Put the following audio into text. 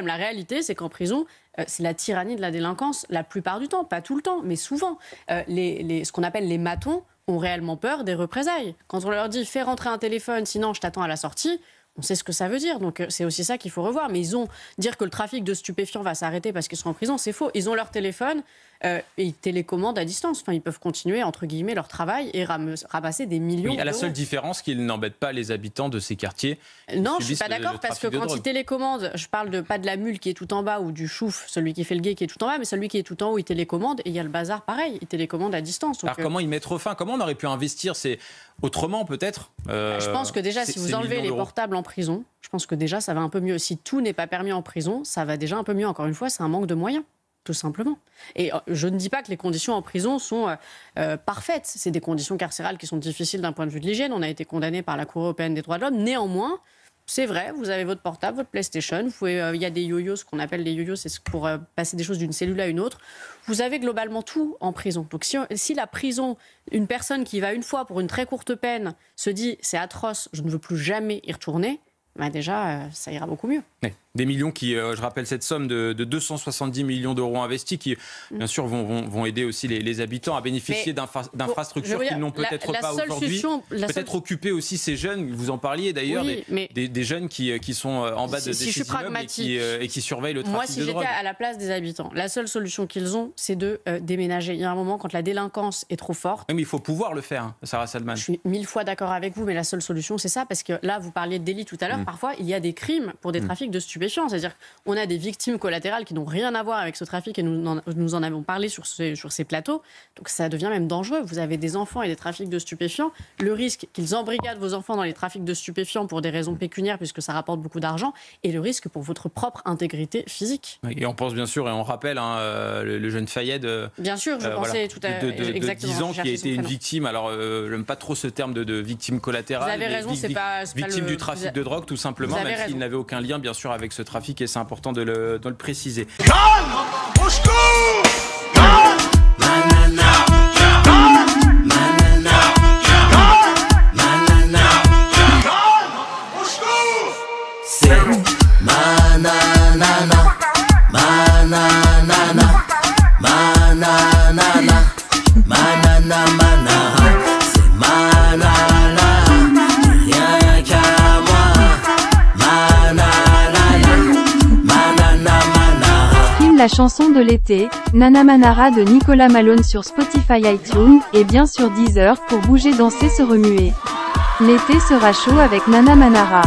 La réalité, c'est qu'en prison, c'est la tyrannie de la délinquance la plupart du temps, pas tout le temps, mais souvent. Ce qu'on appelle les matons ont réellement peur des représailles. Quand on leur dit « fais rentrer un téléphone, sinon je t'attends à la sortie », on sait ce que ça veut dire. Donc c'est aussi ça qu'il faut revoir. Mais dire que le trafic de stupéfiants va s'arrêter parce qu'ils sont en prison, c'est faux. Ils ont leur téléphone et ils télécommandent à distance. Enfin, ils peuvent continuer, entre guillemets, leur travail et ramasser des millions d'euros. À la seule différence qu'ils n'embêtent pas les habitants de ces quartiers. Non, je ne suis pas d'accord parce que quand ils télécommandent, je parle pas de la mule qui est tout en bas ou du chouf, celui qui fait le guet qui est tout en bas, mais celui qui est tout en haut, il télécommande et il y a le bazar pareil, il télécommande à distance. Donc, alors comment y mettre fin? Comment on aurait pu investir autrement peut-être je pense que déjà, si vous enlevez les portables en prison, je pense que déjà, ça va un peu mieux. Si tout n'est pas permis en prison, ça va déjà un peu mieux. Encore une fois, c'est un manque de moyens, tout simplement. Et je ne dis pas que les conditions en prison sont parfaites. C'est des conditions carcérales qui sont difficiles d'un point de vue de l'hygiène. On a été condamné par la Cour européenne des droits de l'homme. Néanmoins, c'est vrai, vous avez votre portable, votre PlayStation, il y a des yo-yos, ce qu'on appelle des yo-yos, c'est pour passer des choses d'une cellule à une autre. Vous avez globalement tout en prison. Donc si la prison, une personne qui va une fois pour une très courte peine se dit « c'est atroce, je ne veux plus jamais y retourner », bah déjà, ça ira beaucoup mieux. Oui. Des millions qui, je rappelle cette somme de 270 millions d'euros investis qui, bien sûr, vont aider aussi les habitants à bénéficier d'infrastructures qu'ils n'ont peut-être pas aujourd'hui. Peut-être occuper aussi ces jeunes, vous en parliez d'ailleurs, oui, des jeunes qui sont en bas de ces immeubles et qui surveillent le trafic de drogue. Moi, si j'étais à la place des habitants, la seule solution qu'ils ont, c'est de déménager. Il y a un moment, quand la délinquance est trop forte... Oui, mais il faut pouvoir le faire, Sarah Salman. Je suis 1000 fois d'accord avec vous, mais la seule solution, c'est ça, parce que là, vous parliez de délit tout à l'heure, parfois, il y a des crimes pour des trafics de stupéfiants. C'est-à-dire qu'on a des victimes collatérales qui n'ont rien à voir avec ce trafic et nous en avons parlé sur ces plateaux. Donc ça devient même dangereux. Vous avez des enfants et des trafics de stupéfiants. Le risque qu'ils embrigadent vos enfants dans les trafics de stupéfiants pour des raisons pécuniaires puisque ça rapporte beaucoup d'argent et le risque pour votre propre intégrité physique. Et on pense bien sûr, et on rappelle le jeune Fayed bien sûr, je pensais tout à de 10 ans qui a été une victime. Alors j'aime pas trop ce terme de victime collatérale. Vous avez raison, c'est pas victime du trafic de drogue tout simplement, même s'il n'avait aucun lien bien sûr avec ce trafic et c'est important de le préciser. La chanson de l'été, Nana Manara de Nicolas Malone sur Spotify, iTunes, et bien sûr Deezer pour bouger, danser, se remuer. L'été sera chaud avec Nana Manara.